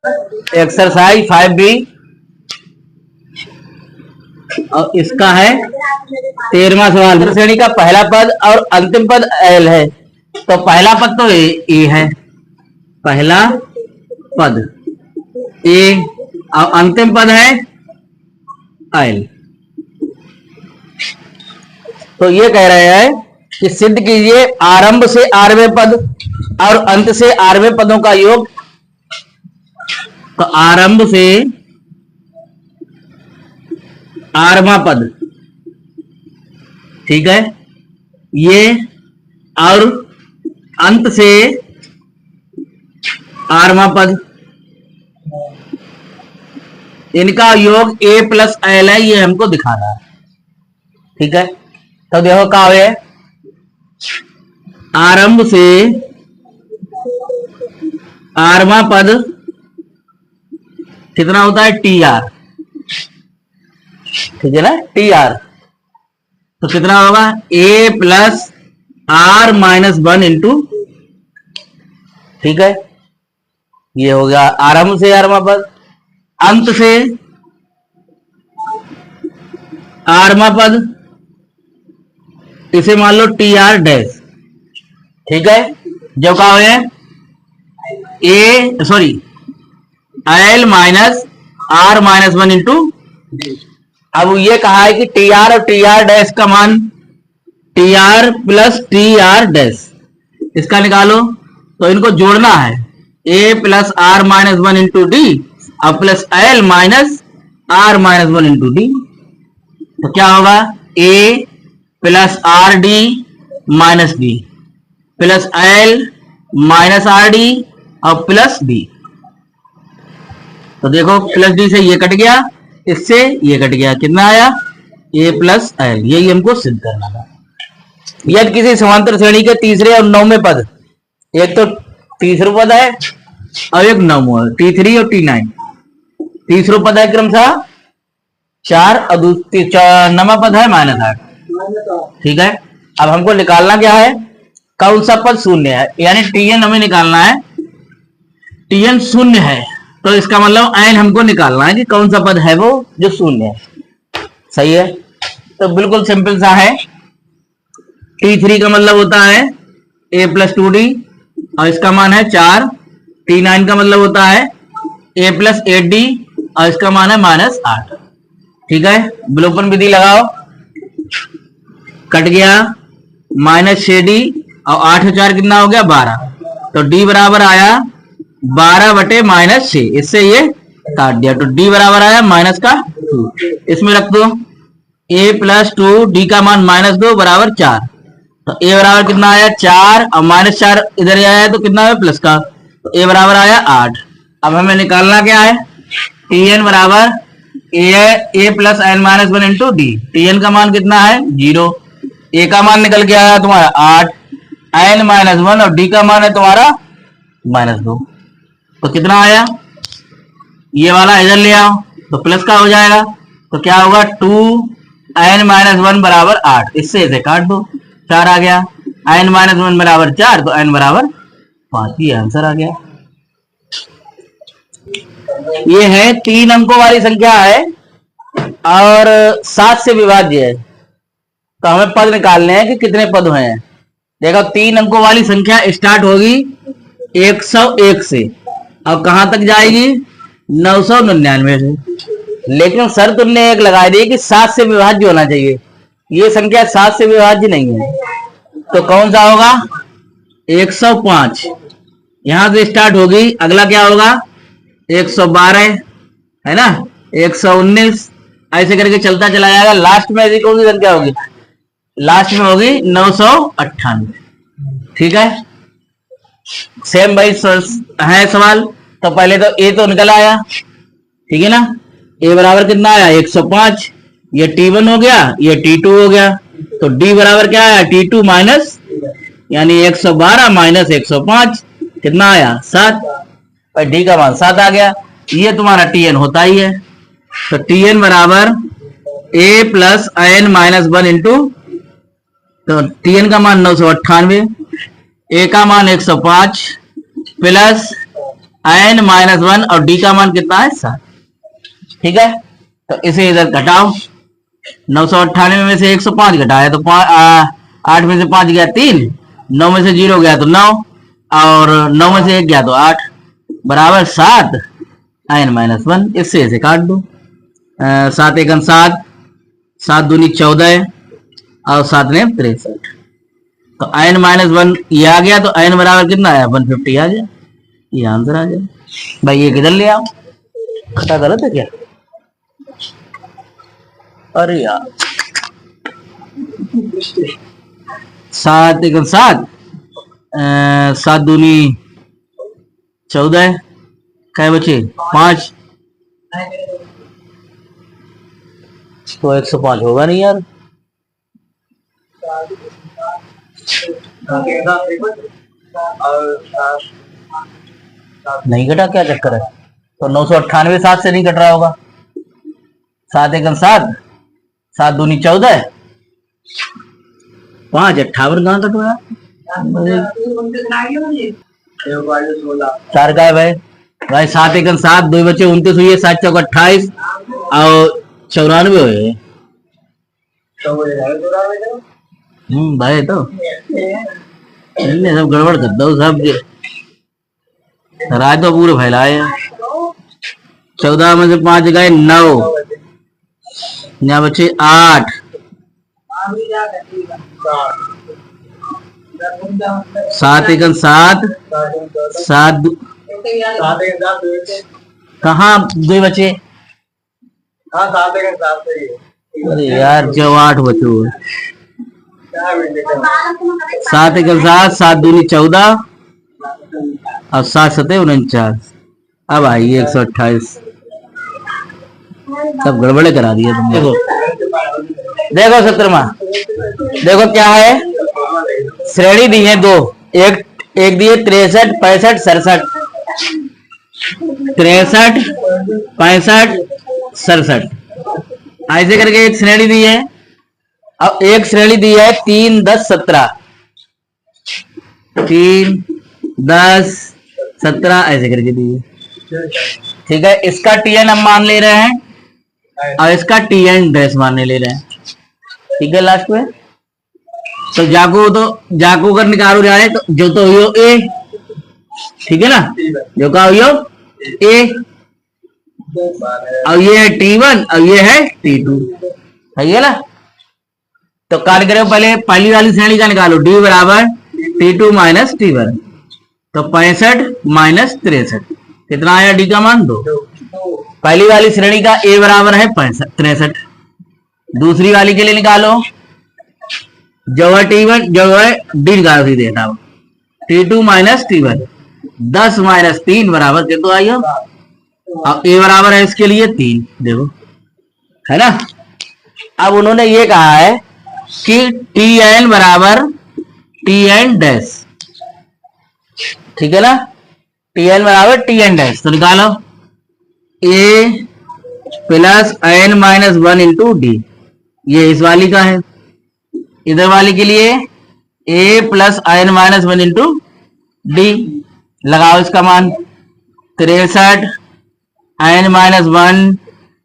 Exercise 5B और इसका है 13वां सवाल। श्रेणी का पहला पद और अंतिम पद एल है, तो पहला पद तो ए है, पहला पद ए और अंतिम पद है एल। तो ये कह रहे हैं कि सिद्ध कीजिए आरंभ से 8वें पद और अंत से 8वें पदों का योग। तो आरंभ से 8वां पद, ठीक है, ये, और अंत से 8वां पद, इनका योग ए प्लस एल है, ये हमको दिखाना है। ठीक है, तो देखो क्या है, आरंभ से 8वां पद कितना होता है, टी आर, ठीक है ना, टी आर। तो कितना होगा, A plus R minus 1 into, ठीक है, ये हो गया आरंभ से 8वां पद। अंत से 8वां पद, इसे मान लो टी आर डैश, ठीक है। जो क्या है, A sorry L minus R minus 1 into. अब ये कहा है कि टी आर और टी आर डैश का मान T R plus T R dash, इसका निकालो। तो इनको जोड़ना है, A plus R minus 1 into D और plus L minus R minus 1 into D. तो क्या होगा, A plus R D minus D plus L minus R D और प्लस डी। तो देखो प्लस डी से ये कट गया, इससे ये कट गया, कितना आया, ए प्लस एल। यही हमको सिद्ध करना था। यदि किसी समांतर श्रेणी के तीसरे और 9वें पद, एक तो तीसरा पद है और एक 9वां, T3 और T9, तीसरा पद है क्रमशः 4 और 9वां पद है -8, ठीक है। अब हमको निकालना क्या है, कौन सा पद शून्य है, यानी Tn हमें निकालना है, Tn शून्य है, तो इसका मतलब n हमको निकालना है कि कौन सा पद है वो जो शून्य है। सही है, तो बिल्कुल सिंपल सा है। T3 का मतलब होता है a प्लस 2d और इसका मान है 4। T9 का मतलब होता है a प्लस 8d और इसका मान है -8, ठीक है। विलोपन विधि लगाओ, कट गया -6d और 8 और 4 कितना हो गया 12, तो d बराबर आया 12 बटे -6, इससे ये काट दिया, तो d बराबर आया -2। इसमें रख दो a प्लस 2d का मान -2 बराबर 4, तो a बराबर कितना आया 4 और -4 इधर आया है तो कितना है प्लस का, तो a बराबर आया 8। अब हमें निकालना क्या है, Tn बराबर a plus n minus 1 into D. Tn का मान कितना है 0, a का मान निकल के आया तुम्हारा 8, n माइनस 1 और d का मान है तुम्हारा -2, तो कितना आया, ये वाला इधर ले आओ तो प्लस का हो जाएगा, तो क्या होगा 2n माइनस 1 बराबर 8, इससे इसे काट दो, 4 आ गया, n माइनस 1 बराबर 4 तो n बराबर 5, ये आंसर आ गया। ये है 3 अंकों वाली संख्या है और 7 से विभाज्य है, तो हमें पद निकालने हैं कि कितने पद हैं। देखो 3 अंकों वाली संख्या स्टार्ट होगी 101 से और कहां तक जाएगी 999 से, लेकिन शर्त उनने एक लगा दी कि 7 से विभाज्य होना चाहिए। ये संख्या 7 से विभाज्य नहीं है, तो कौन सा होगा 105, यहां से स्टार्ट होगी। अगला क्या होगा 112 है ना, 119, ऐसे करके चलता चला जाएगा। लास्ट में ऐसी कौन सी संख्या होगी, लास्ट में होगी 998, ठीक है। सेम भाई है सवाल, तो पहले तो ए तो निकल आया, ठीक है ना, ए बराबर कितना आया 105, ये T1 हो गया, ये T2 हो गया, तो D बराबर क्या आया T2 माइनस, यानी 112 माइनस 105 कितना आया 7, और D का मान 7 आ गया। ये तुम्हारा Tn होता ही है, तो Tn बराबर a plus n minus 1 into, तो Tn का मान 998, a का मान 105 प्लस n माइनस 1 और d का मान कितना है 7। ठीक है, तो इसे इधर घटाओ। 998 में से 105 घटाया तो 8 में से 5 गया 3, 9 में से 0 गया तो 9 और 9 में से 1 गया तो 8 बराबर 7 n माइनस 1। इससे इसे काट दो। 7 एकम 7, 7 दूनी 14 और 7 ने 63। तो n माइनस 1 ये आ गया, तो n बराबर कितना आया 150 आ गया। ये आंसर आ गया भाई। ये किधर ले आओ, खटा गलत है क्या? अरे यार 7 एकम 7, 7 दूनी 14, क्या बचे 5, तो 105 होगा नहीं यार। नहीं घटा, क्या चक्कर है? तो 998 7 से नहीं कट रहा होगा। 7 एकम 7, 7 दूनी 14, 5 58 कहाँ कट हुआ? 4 का है भाई। भाई 7 एकम 7, 2 बचे 29 हुई है, 7 चौक 28 और 94 हुए। भाई तो सब गड़बड़ कर दो सब। राज तो पूरे फैलाए। 14 में से 5 गए 9, यहाँ बचे 8, 7 एकम 7, 7 कहाँ 2 बचे? अरे यार जो 8 बचे हुए। 7 एकम 7, 7 दूनी 14 और 7 सते 49। अब आई 128। सब गड़बड़े करा दिए तुम। देखो देखो 17वां, देखो क्या है। श्रेणी दी है 2, एक दी है 63 65 67, 63 65 67 ऐसे करके एक श्रेणी दी है। अब एक श्रेणी दी है 3 10 17, 3 10 17 ऐसे करके दी है। ठीक है, इसका TN हम मान ले रहे हैं और इसका TN डैश मानने ले रहे हैं। ठीक है, लास्ट में तो जाको अगर निकालो जाए तो जो तो हो ए। ठीक है ना, जो का हो ए और ये है T1 और ये है T2। सही है ना। तो कार्य करो, पहले पहली वाली श्रेणी का निकालो। D बराबर T2 माइनस T1, तो 65 माइनस 63 कितना आया? D का मान 2। पहली वाली श्रेणी का A बराबर है 63। दूसरी वाली के लिए निकालो, जो है T1 जो है D निकालो सीधे था। T2 माइनस T1, 10 माइनस 3 बराबर कितना आई हो? अब A बराबर है इसके लिए 3, देखो है ना। अब उन्होंने ये कहा है कि TN बराबर TN डैश। ठीक है ना, TN बराबर TN डैश। तो निकालो A plus N minus 1 into D। ये इस वाली का है। इधर वाली के लिए A plus N minus 1 into D। लगाओ इसका मान 63, N माइनस 1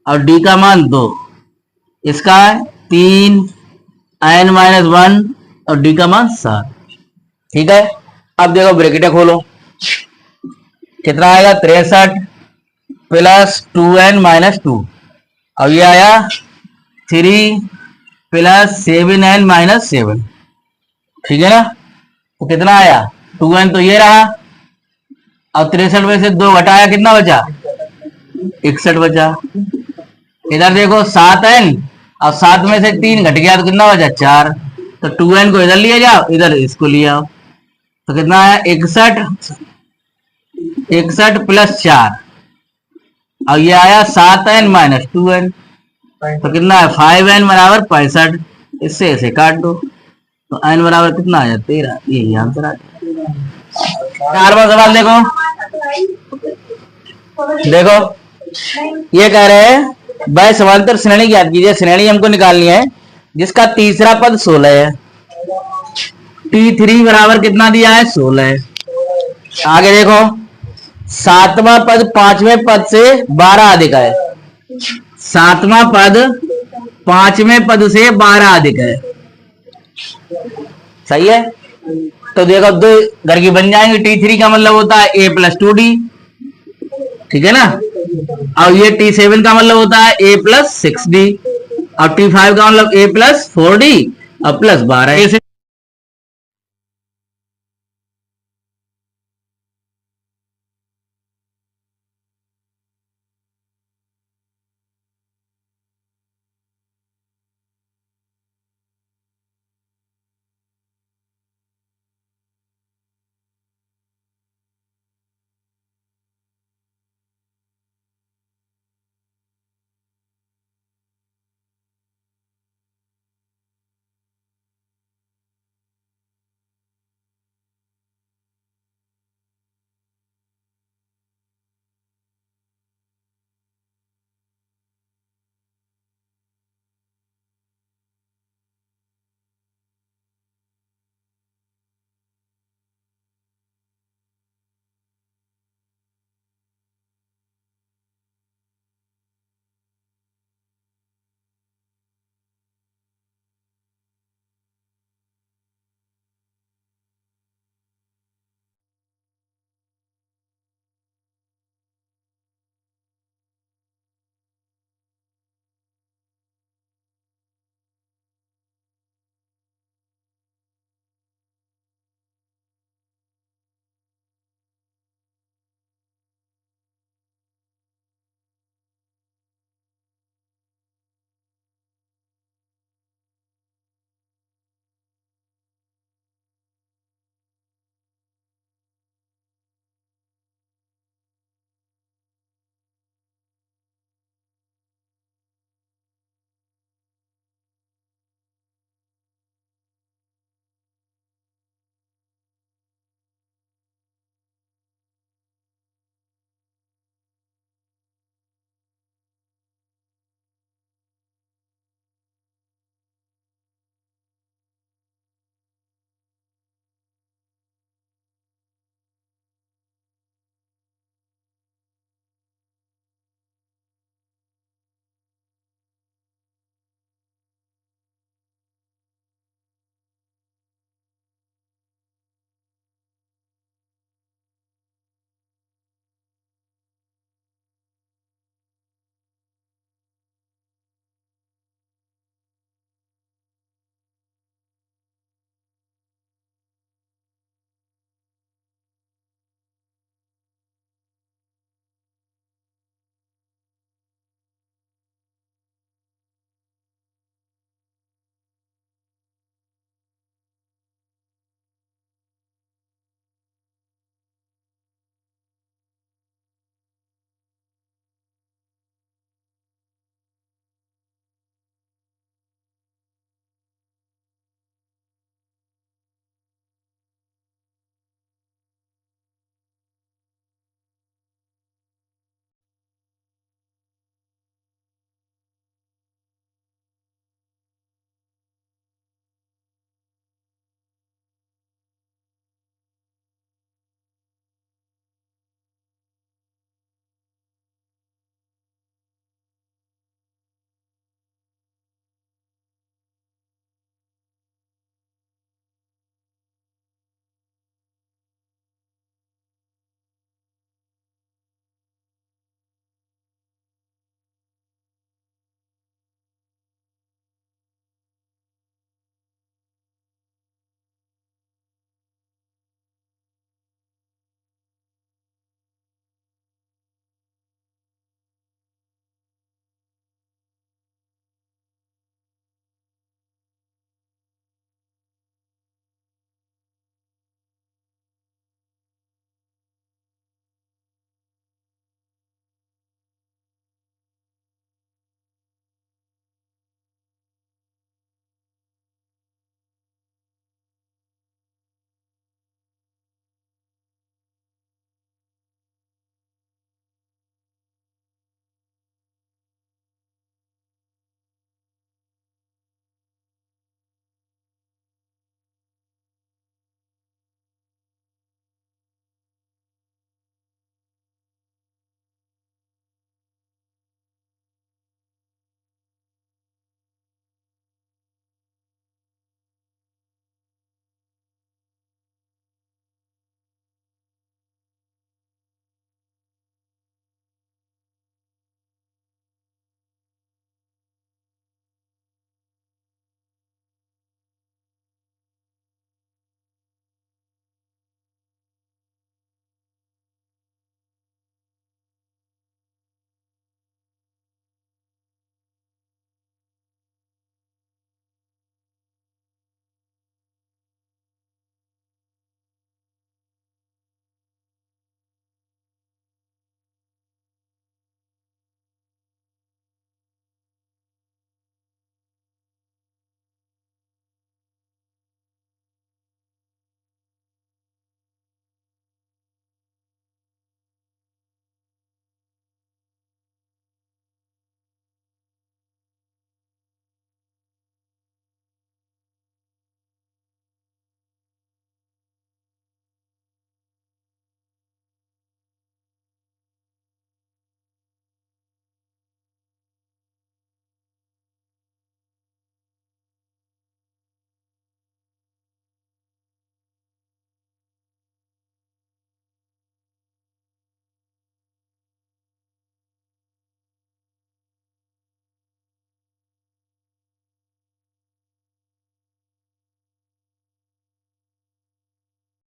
और D का मान 2। इसका 3, N माइनस 1 और D का मान 7। ठीक है, अब देखो ब्रैकेट खोलो, कितना आएगा? 63 प्लस 2N माइनस 2 और ये आया 3 प्लस 7N माइनस 7। ठीक है ना, तो कितना आया? 2N तो ये रहा और 63 में से 2 घटाया कितना बचा? 61 बचा। इधर देखो 7N और 7 में से 3 घट गया तो कितना बचा? 4। तो 2N को इधर लिया जाओ, इधर इसको लिया आओ, तो कितना आया? 61 प्लस 4 और ये आया 7N माइनस 2N, तो कितना है? 5N बराबर 65। इससे ऐसे काट दो तो N बराबर कितना आया? 13। यही आंसर आ गया। 4वां सवाल देखो, ये कह रहे हैं वह समांतर श्रेणी ज्ञात कीजिए। श्रेणी हमको निकालनी है जिसका तीसरा पद 16 है। T3 बराबर कितना दिया है? 16 है। आगे देखो सातवां पद पांचवें पद से 12 अधिक है। सातवां पद पांचवें पद से 12 अधिक है। सही है। तो देखो दो घर की बन जाएंगे। T3 का मतलब होता है a प्लस 2d, ठीक है ना। और ये T7 का मतलब होता है a प्लस 6d, और T5 का मतलब a प्लस 4d और प्लस 12।